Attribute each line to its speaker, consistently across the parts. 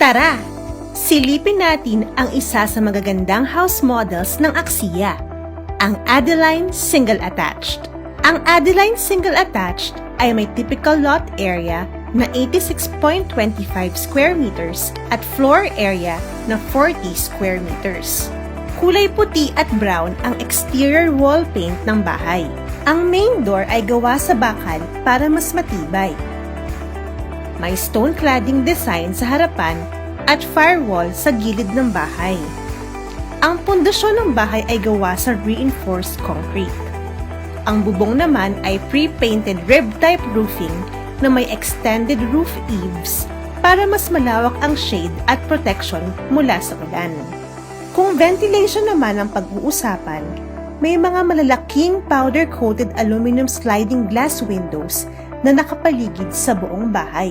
Speaker 1: Tara! Silipin natin ang isa sa magagandang house models ng Axia, ang Adeline Single Attached. Ang Adeline Single Attached ay may typical lot area na 86.25 square meters at floor area na 40 square meters. Kulay puti at brown ang exterior wall paint ng bahay. Ang main door ay gawa sa bakal para mas matibay. May stone cladding design sa harapan at firewall sa gilid ng bahay. Ang pundasyon ng bahay ay gawa sa reinforced concrete. Ang bubong naman ay pre-painted rib-type roofing na may extended roof eaves para mas malawak ang shade at protection mula sa ulan. Kung ventilation naman ang pag-uusapan, may mga malalaking powder-coated aluminum sliding glass windows na nakapaligid sa buong bahay.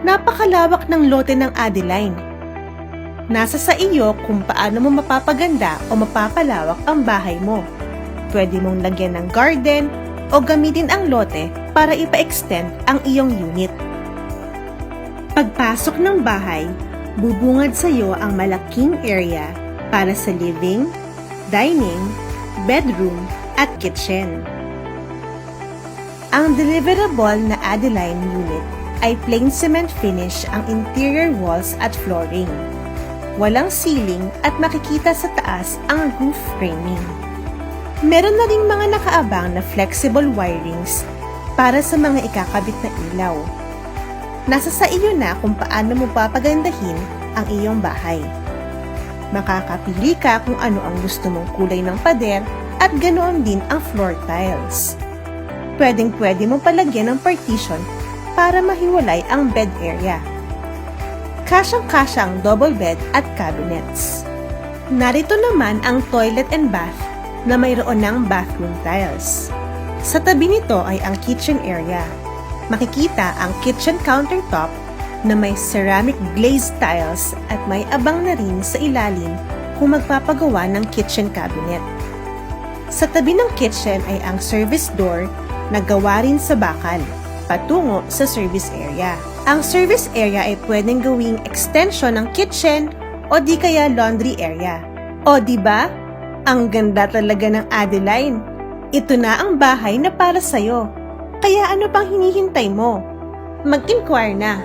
Speaker 1: Napakalawak ng lote ng Adeline. Nasa sa iyo kung paano mo mapapaganda o mapapalawak ang bahay mo. Pwede mong lagyan ng garden o gamitin ang lote para ipa-extend ang iyong unit. Pagpasok ng bahay, bubungad sa iyo ang malaking area para sa living, dining, bedroom, at kitchen. Ang deliverable na Adeline unit ay plain cement finish ang interior walls at flooring. Walang ceiling at makikita sa taas ang roof framing. Meron na ring mga nakaabang na flexible wirings para sa mga ikakabit na ilaw. Nasa sa iyo na kung paano mo papagandahin ang iyong bahay. Makakapili ka kung ano ang gusto mong kulay ng pader at ganoon din ang floor tiles. Pwedeng-pwede mo palagyan ng partition para mahiwalay ang bed area. Kasyang-kasya ang double bed at cabinets. Narito naman ang toilet and bath na mayroon ng bathroom tiles. Sa tabi nito ay ang kitchen area. Makikita ang kitchen countertop na may ceramic glazed tiles at may abang na rin sa ilalim kung magpapagawa ng kitchen cabinet. Sa tabi ng kitchen ay ang service door na gawa rin sa bakal patungo sa service area. Ang service area ay pwedeng gawing extension ng kitchen o di kaya laundry area. O di ba? Ang ganda talaga ng Adeline. Ito na ang bahay na para sa'yo. Kaya ano pang hinihintay mo? Mag-inquire na.